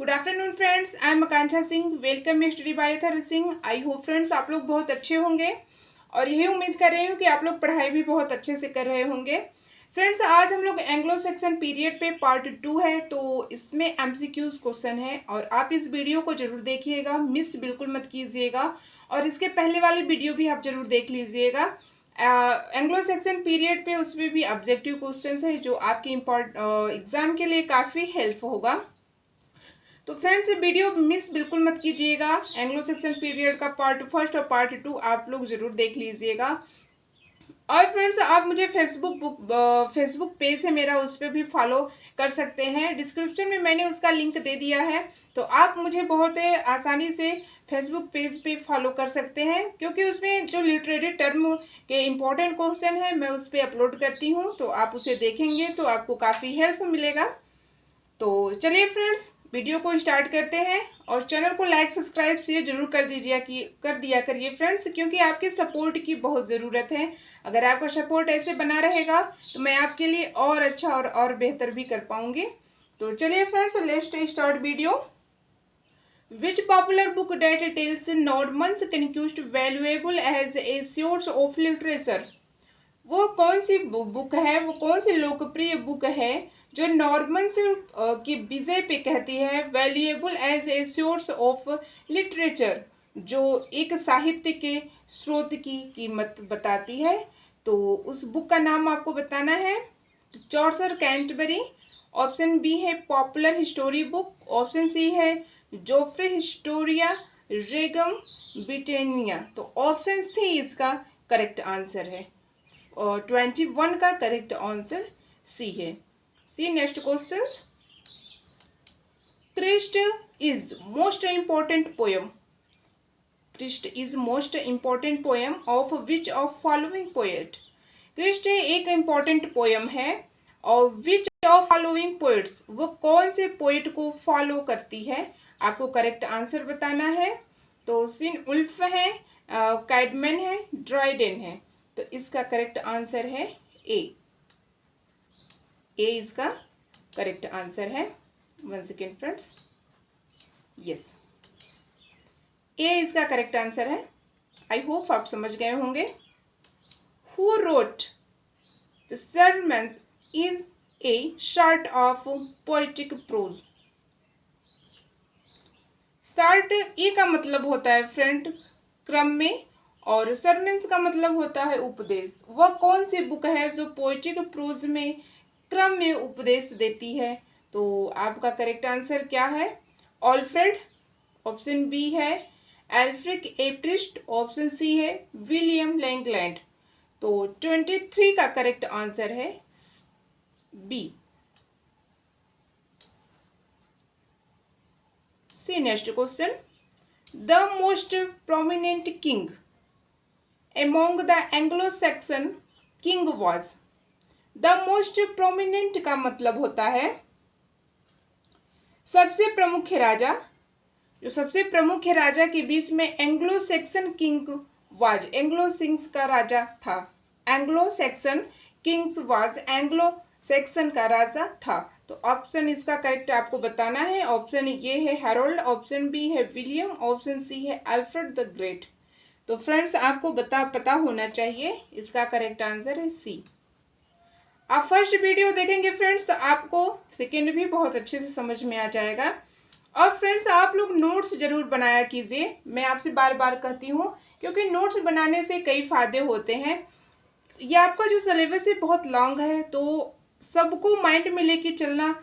Good afternoon friends, I am Akanksha Singh. Welcome you study by Athar Singh. I hope friends आप लोग बहुत अच्छे होंगे और यही उम्मीद कर रही हूँ कि आप लोग पढ़ाई भी बहुत अच्छे से कर रहे होंगे। फ्रेंड्स, आज हम लोग एंग्लो सेक्शन पीरियड पे पार्ट 2 है, तो इसमें एमसीक्यूज क्वेश्चन है और आप इस वीडियो को जरूर देखिएगा, मिस बिल्कुल मत कीजिएगा। और इसके पहले वाली वीडियो भी आप जरूर देख लीजिएगा। एंग्लो सेक्शन पीरियड पे उसमें भी ऑब्जेक्टिव क्वेश्चंस है जो आपके एग्जाम के लिए काफ़ी हेल्प होगा। तो फ्रेंड्स, ये वीडियो मिस बिल्कुल मत कीजिएगा। एंग्लो सेक्शन पीरियड का पार्ट फर्स्ट और पार्ट 2 आप लोग जरूर देख लीजिएगा। और फ्रेंड्स, आप मुझे फेसबुक पेज है मेरा, उस पर भी फॉलो कर सकते हैं। डिस्क्रिप्शन में मैंने उसका लिंक दे दिया है, तो आप मुझे बहुत आसानी से फेसबुक पेज पे फॉलो कर सकते हैं, क्योंकि उसमें जो लिटरेरी टर्म के इम्पोर्टेंट क्वेश्चन है मैं उस पर अपलोड करती हूँ, तो आप उसे देखेंगे तो आपको काफ़ी हेल्प मिलेगा। तो चलिए फ्रेंड्स, वीडियो को स्टार्ट करते हैं और चैनल को लाइक सब्सक्राइब शेयर जरूर कर दिया करिए फ्रेंड्स, क्योंकि आपके सपोर्ट की बहुत ज़रूरत है। अगर आपका सपोर्ट ऐसे बना रहेगा तो मैं आपके लिए और अच्छा और बेहतर भी कर पाऊंगी। तो चलिए friends, let's start video. Which popular book that tells Normans conquest valuable as a source of literature? वो कौन सी बुक है, वो कौन सी लोकप्रिय बुक है जो नॉर्मन्स की विजय पे कहती है valuable as a source of literature, जो एक साहित्य के स्रोत की कीमत बताती है? तो उस बुक का नाम आपको बताना है। तो चौसर कैंटबरी, ऑप्शन बी है popular history book, option C है जोफ्रे हिस्टोरिया रेगम ब्रिटेनिया। तो ऑप्शन सी इसका करेक्ट आंसर है और 21 का करेक्ट आंसर सी है। See next question. Christ is most important poem. Christ is most important poem of which of following poet? Christ एक important poem है और विच ऑफ फॉलोइंग पोएट्स, वो कौन से पोएट को फॉलो करती है? आपको करेक्ट आंसर बताना है। तो सिन उल्फ है, कैडमैन है, ड्राइडेन है। तो इसका करेक्ट आंसर है ए इसका करेक्ट आंसर है। 1 सेकेंड फ्रेंड्स, यस, ए इसका करेक्ट आंसर है। आई होप आप समझ गए होंगे। Who wrote the sermons in a short of poetic prose? Short a का मतलब होता है फ्रेंड क्रम में, और सरमेंस का मतलब होता है उपदेश। वह कौन सी बुक है जो पोएटिक प्रोज में क्रम में उपदेश देती है? तो आपका करेक्ट आंसर क्या है? ऑल्फ्रेड, ऑप्शन बी है एल्फ्रिक एप्रिस्ट, ऑप्शन सी है विलियम लैंगलैंड। तो 23 का करेक्ट आंसर है B. See next question. The most prominent king among the Anglo-Saxon king was? The most prominent का मतलब होता है सबसे प्रमुख राजा। जो सबसे प्रमुख राजा के बीच में Anglo section king was, Anglo sings का राजा था। Anglo section Kings was, Anglo section का राजा था। तो ऑप्शन इसका करेक्ट आपको बताना है। ऑप्शन ए है हैरोल्ड, ऑप्शन बी है विलियम, ऑप्शन सी है अल्फ्रेड द ग्रेट। तो फ्रेंड्स, आपको पता होना चाहिए। इसका करेक्ट आंसर है सी। आप फर्स्ट वीडियो देखेंगे फ्रेंड्स तो आपको सेकंड भी बहुत अच्छे से समझ में आ जाएगा। और फ्रेंड्स, आप लोग नोट्स जरूर बनाया कीजिए, मैं आपसे बार बार कहती हूँ, क्योंकि नोट्स बनाने से कई फायदे होते हैं। ये आपका जो सिलेबस है बहुत लॉन्ग है, तो सबको माइंड में लेके चलना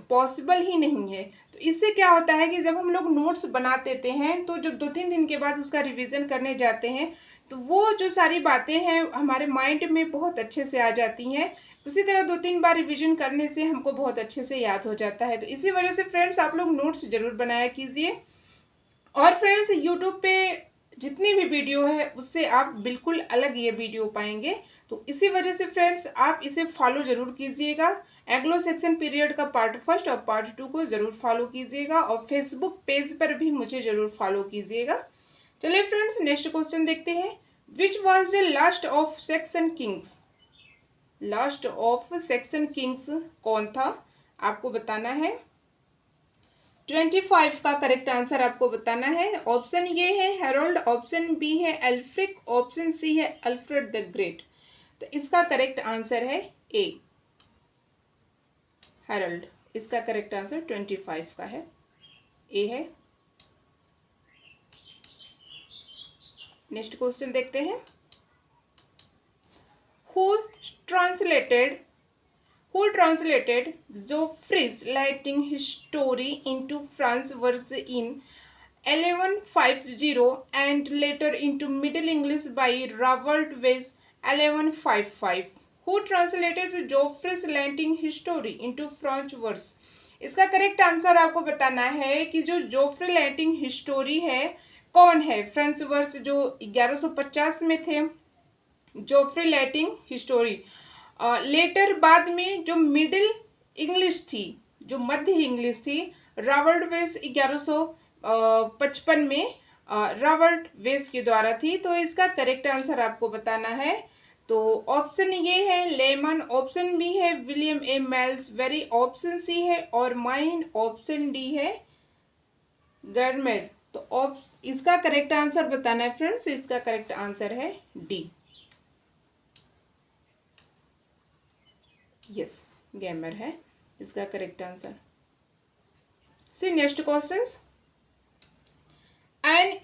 पॉसिबल ही नहीं है। तो इससे क्या होता है कि जब हम लोग नोट्स बना देते हैं तो जब 2-3 दिन के बाद उसका रिवीजन करने जाते हैं तो वो जो सारी बातें हैं हमारे माइंड में बहुत अच्छे से आ जाती हैं। उसी तरह 2-3 बार रिवीजन करने से हमको बहुत अच्छे से याद हो जाता है। तो इसी वजह से फ्रेंड्स, आप लोग नोट्स जरूर बनाया कीजिए। और फ्रेंड्स, यूट्यूब पे जितनी भी वीडियो है उससे आप बिल्कुल अलग ये वीडियो पाएंगे। तो इसी वजह से फ्रेंड्स, आप इसे फॉलो जरूर कीजिएगा। एंग्लो सेक्शन पीरियड का पार्ट फर्स्ट और पार्ट 2 को जरूर फॉलो कीजिएगा और फेसबुक पेज पर भी मुझे जरूर फॉलो कीजिएगा। चलिए फ्रेंड्स, नेक्स्ट क्वेश्चन देखते हैं। Which was the last of section Kings? Last of section Kings कौन था? आपको बताना है। 25 का करेक्ट आंसर आपको बताना है। ऑप्शन ए है हेरोल्ड, ऑप्शन बी है एल्फ्रिक, ऑप्शन सी है अल्फ्रेड द ग्रेट। तो इसका करेक्ट आंसर है ए, हेरोल्ड। इसका करेक्ट आंसर 25 का है, ए है। नेक्स्ट क्वेश्चन देखते हैं। Who translated Geoffrey's Latin story into French verse in 1150 and later into Middle English by Robert West 1155? Who translated Geoffrey's Latin history into French verse? इसका correct answer आपको बताना है कि जो जोफ्रे लैटिन हिस्टोरी है कौन है। फ्रेंच वर्स जो 1150 में थे, जोफ्रे लैटिन हिस्टोरी। लेटर बाद में जो मिडिल इंग्लिश थी, जो मध्य इंग्लिश थी, रॉबर्ट वेस 1155 में रॉबर्ट वेस के द्वारा थी। तो इसका करेक्ट आंसर आपको बताना है। तो ऑप्शन ये है लेमन, ऑप्शन बी है William of Malmesbury, option C है और माइन, ऑप्शन डी है गर्मेट। तो इसका करेक्ट आंसर बताना है फ्रेंड्स। इसका करेक्ट आंसर है डी, यस, गैमर है इसका correct answer. See next questions. An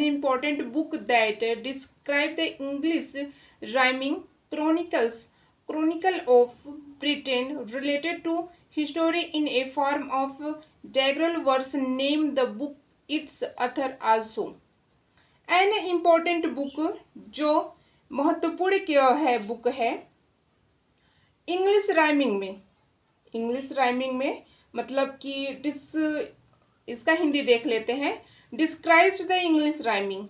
important book that describe the English rhyming chronicle of Britain related to history in a form of daggerel verse. Name the book, its author also. An important book जो महत्वपूर्ण क्या है book है English rhyming में मतलब कि इसका हिंदी देख लेते हैं। डिस्क्राइब्स द इंग्लिश राइमिंग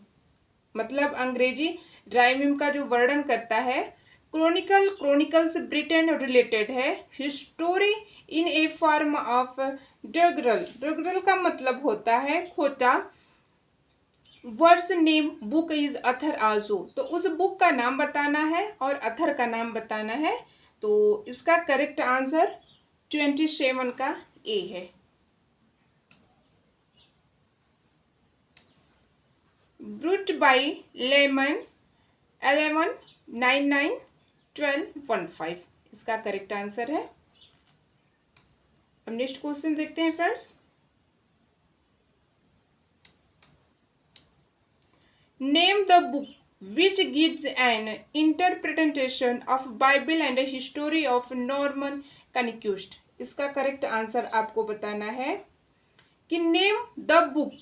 मतलब अंग्रेजी राइमिंग का जो वर्णन करता है। क्रोनिकल्स ब्रिटेन रिलेटेड है। History in a form of doggerel का मतलब होता है खोटा। Verse name book is author also, तो उस बुक का नाम बताना है और अथर का नाम बताना है। तो इसका करेक्ट आंसर 27 का ए है। ब्रूट बाय लेमन 1199-1215 इसका करेक्ट आंसर है। अब नेक्स्ट क्वेश्चन देखते हैं friends. Name the book which gives an interpretation of Bible and a history of Norman conquest। इसका करेक्ट आंसर आपको बताना है कि नेम द बुक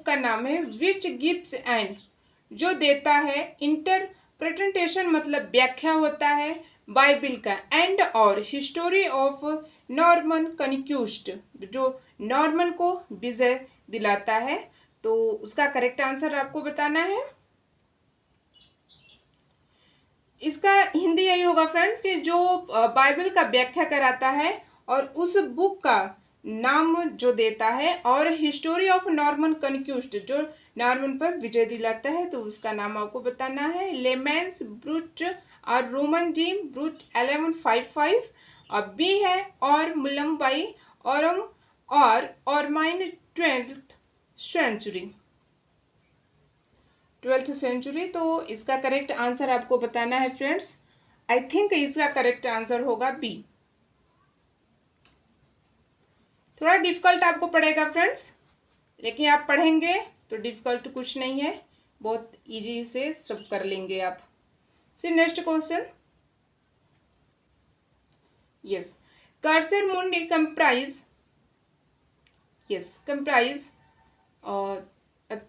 का नाम है which gives an जो देता है, इंटरप्रिटेशन मतलब व्याख्या होता है बाइबल का, एंड और हिस्टोरी ऑफ नॉर्मन कन्क्यूस्ट जो नॉर्मन को विजय दिलाता है। तो उसका करेक्ट आंसर आपको बताना है। इसका हिंदी यही होगा फ्रेंड्स कि जो बाइबल का व्याख्या कराता है और उस बुक का नाम जो देता है, और हिस्टोरी ऑफ नॉर्मन कन्क्यूस्ट जो नॉर्मन पर विजय दिलाता है, तो उसका नाम आपको बताना है। लेमेंस ब्रूट और रोमन डीम ब्रूट 1155, और बी है और मुलम बाई औरम और माइन 12th सेंचुरी। तो इसका करेक्ट आंसर आपको बताना है फ्रेंड्स। आई थिंक इसका करेक्ट आंसर होगा बी। थोड़ा डिफिकल्ट आपको पड़ेगा फ्रेंड्स, लेकिन आप पढ़ेंगे तो डिफिकल्ट कुछ नहीं है, बहुत इजी से सब कर लेंगे आप। फिर next question. Yes, Cursor Mundi comprise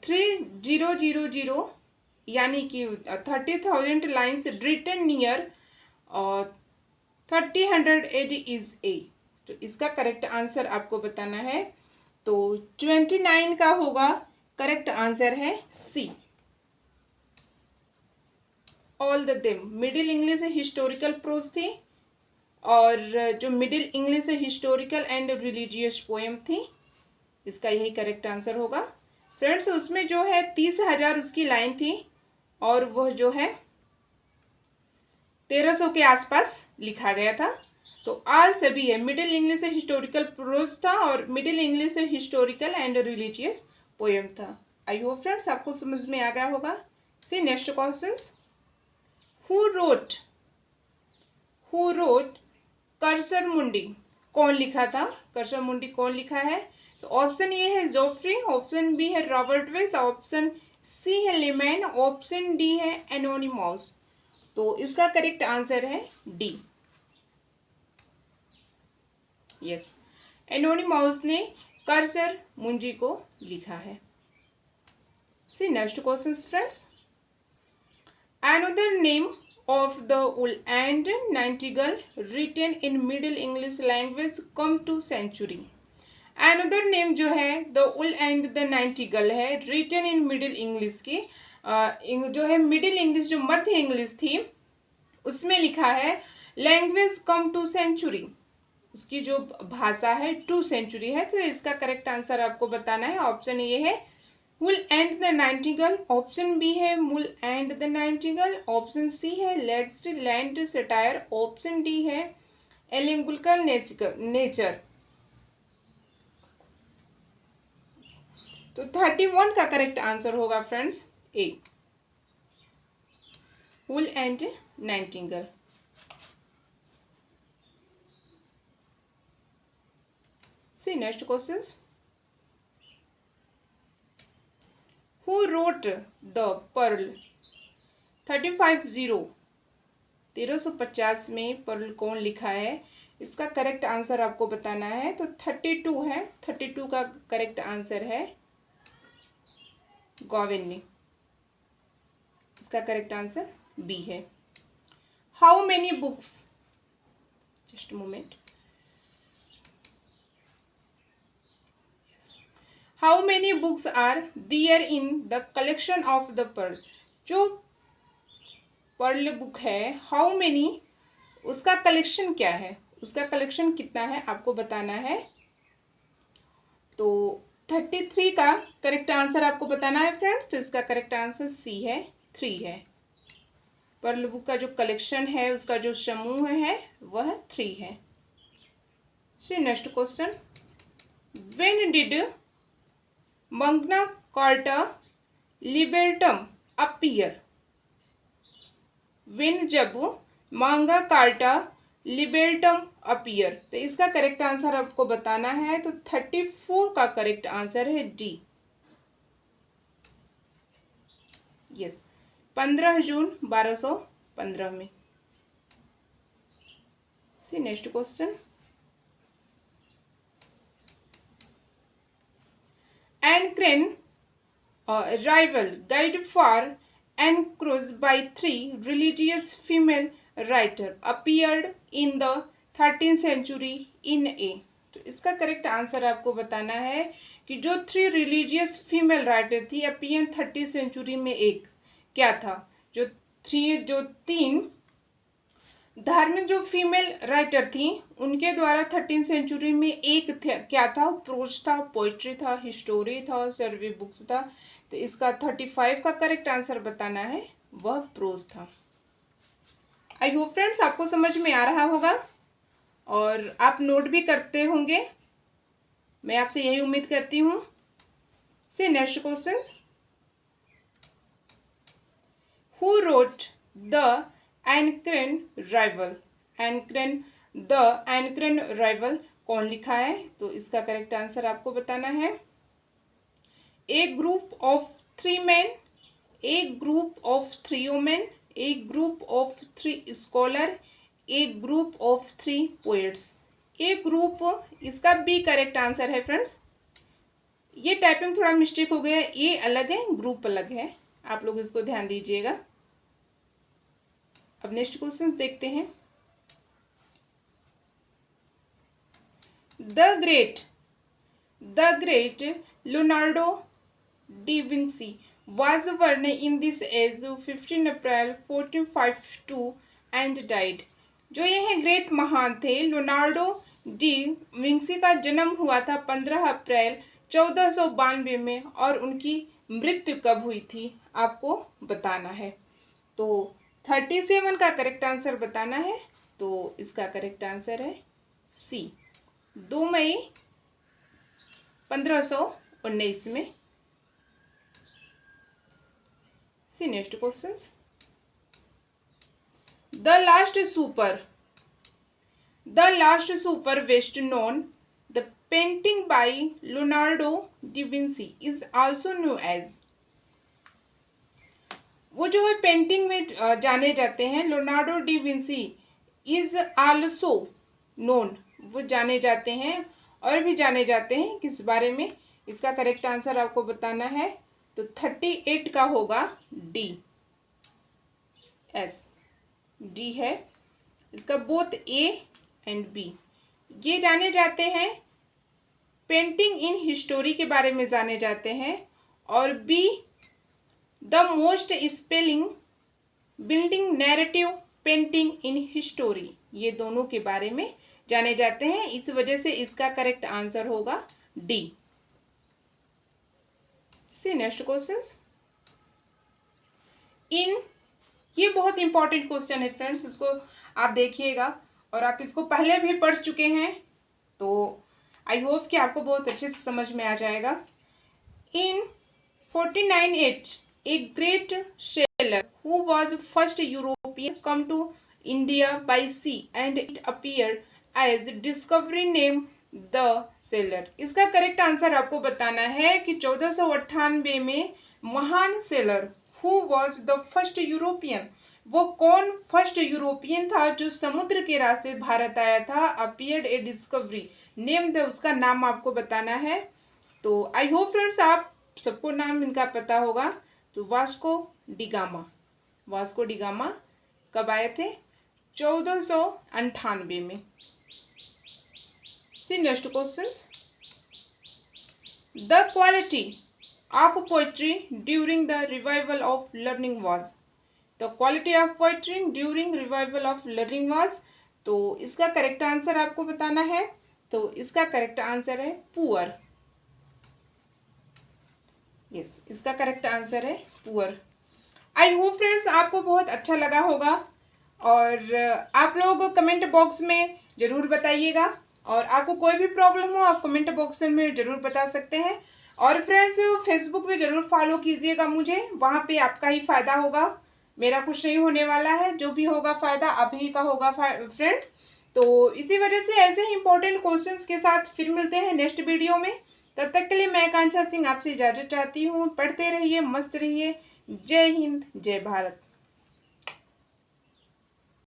3000 यानी कि 30,000 lines written near 3000 AD is a. तो इसका करेक्ट आंसर आपको बताना है। तो 29 का होगा, करेक्ट आंसर है C, all the them. Middle English historical prose थी, और जो Middle English historical and religious poem थी। इसका यही करेक्ट आंसर होगा फ्रेंड्स। उसमें जो है 30,000 उसकी लाइन थी, और वह जो है 1300 के आसपास लिखा गया था। तो आल सभी है, मिडिल इंग्लिश से हिस्टोरिकल प्रोज था और मिडिल इंग्लिश से हिस्टोरिकल एंड रिलीजियस पोएम था। आई होप फ्रेंड्स आपको समझ में आ गया होगा। See next questions, who wrote Cursor Mundi, कौन लिखा था, कर्सर मुंडी कौन लिखा है? तो ऑप्शन ए है जोफ्री, ऑप्शन बी है रॉबर्ट वेस, ऑप्शन सी है लेमैन, ऑप्शन डी है एनोनिमस। तो इसका करेक्ट आंसर है डी। यस, एनोनिमस ने कर्सर मुंजी को लिखा है। See next question friends, another name of the wool and nightingale written in middle English language come to century। another name जो है the wool and the nightingale है, written in middle English की जो है middle English जो मध्य English थी उसमें लिखा है लैंग्वेज कम टू सेंचुरी, उसकी जो भाषा है 2 सेंचुरी है। तो इसका करेक्ट आंसर आपको बताना है। ऑप्शन ए है owl and the nightingale, option B है mule and the nightingale, option C है legs land satire, option D है एलिंगुलकल नेचर। तो 31 का करेक्ट आंसर होगा friends A, owl and nightingale. See next questions, Who wrote the Pearl? 1350 में Perl कौन लिखा है? इसका करेक्ट आंसर आपको बताना है। तो 32 है, 32 का करेक्ट आंसर है गॉवेन ने। इसका करेक्ट आंसर बी है। How many books, just moment, how many books are there in the collection of the Pearl? जो पर्ल बुक है, हाउ मेनी, उसका कलेक्शन क्या है, उसका कलेक्शन कितना है आपको बताना है। तो 33 का करेक्ट आंसर आपको बताना है फ्रेंड्स। तो इसका करेक्ट आंसर सी है, 3 है। पर्ल बुक का जो कलेक्शन है, उसका जो समूह है वह 3 है। See next question, when did मंगना कार्टा लिबर्टम अपीयर? व्हेन, जब, मांगा कार्टा लिबर्टम अपीयर। तो इसका करेक्ट आंसर आपको बताना है। तो 34 का करेक्ट आंसर है डी। यस, 15 जून 1215 में। See next question, Ancren rival guide for Ancruz by 3 religious female writer appeared in the 13th century in A। तो इसका करेक्ट आंसर आपको बताना है कि जो 3 रिलीजियस फीमेल राइटर थी अपीयर 30 सेंचुरी में एक क्या था? जो 3 धार्मिक जो फीमेल राइटर थी उनके द्वारा 13 सेंचुरी में एक क्या था? प्रोज था, पोइट्री था, हिस्टोरी था, सर्वे बुक्स था। तो इसका 35 का करेक्ट आंसर बताना है, वह प्रोज था। आई होप फ्रेंड्स आपको समझ में आ रहा होगा और आप नोट भी करते होंगे, मैं आपसे यही उम्मीद करती हूँ। See next question, who wrote the Ancrene Riwle? The Ancrene Riwle कौन लिखा है? तो इसका करेक्ट आंसर आपको बताना है। A group of 3 man, a group of 3 women, a group of 3 scholar, a group of 3 poets. A group, इसका B correct answer है फ्रेंड्स। ये टाइपिंग थोड़ा मिस्टेक हो गया है, ये अलग है, ग्रुप अलग है, आप लोग इसको ध्यान दीजिएगा। अब नेक्स्ट क्वेश्चन देखते हैं। The great Leonardo da Vinci was born in this age 15 April 1452 and died। जो ये है ग्रेट महान थे लियोनार्डो डी विंसी का जन्म हुआ था 15 अप्रैल 1492 में और उनकी मृत्यु कब हुई थी आपको बताना है। तो 37 का करेक्ट आंसर बताना है। तो इसका करेक्ट आंसर है सी, 2 मई 1519 में। See next question. The last supper best known the painting by Leonardo da Vinci is also known as. वो जो है पेंटिंग में जाने जाते हैं, Leonardo da Vinci is also known, वो जाने जाते हैं और भी जाने जाते हैं किस बारे में। इसका करेक्ट आंसर आपको बताना है, तो 38 का होगा डी, एस डी है इसका, बोथ ए एंड बी। ये जाने जाते हैं पेंटिंग इन हिस्टोरी के बारे में जाने जाते हैं, और be the most spelling building narrative painting in history, ये दोनों के बारे में जाने जाते हैं। इस वजह से इसका करेक्ट आंसर होगा डी। सी नेक्स्ट क्वेश्चंस। ये बहुत इंपॉर्टेंट क्वेश्चन है फ्रेंड्स, इसको आप देखिएगा और आप इसको पहले भी पढ़ चुके हैं, तो आई होप कि आपको बहुत अच्छे से समझ में आ जाएगा। In 1498 a great sailor who was first European come to India by sea and it appear as discovery name the sailor. इसका करेक्ट आंसर आपको बताना है कि 1498 में महान sailor who was the first European, वो कौन फर्स्ट यूरोपियन था जो समुद्र के रास्ते भारत आया था। Appeared A discovery name the, उसका नाम आपको बताना है। तो आई होप फ्रेंड्स आप सबको नाम इनका पता होगा। तो वास्को डिगामा कब आए थे? 1498 में। See next questions. The quality of poetry during the revival of learning was. The quality of poetry during revival of learning was, तो इसका करेक्ट आंसर आपको बताना है। तो इसका करेक्ट आंसर है पुअर। यस, इसका करेक्ट आंसर है पुअर। आई होप फ्रेंड्स आपको बहुत अच्छा लगा होगा, और आप लोग कमेंट बॉक्स में ज़रूर बताइएगा, और आपको कोई भी प्रॉब्लम हो आप कमेंट बॉक्स में ज़रूर बता सकते हैं। और फ्रेंड्स फेसबुक पे ज़रूर फॉलो कीजिएगा मुझे, वहाँ पे आपका ही फ़ायदा होगा, मेरा कुछ नहीं होने वाला है, जो भी होगा फ़ायदा आप ही का होगा फ्रेंड्स। तो इसी वजह से ऐसे ही इंपॉर्टेंट क्वेश्चंस के साथ फिर मिलते हैं नेक्स्ट वीडियो में। तब तक के लिए मैं आकांक्षा सिंह आपसे इजाज़त चाहती हूँ। पढ़ते रहिए, मस्त रहिए। जय हिंद, जय भारत।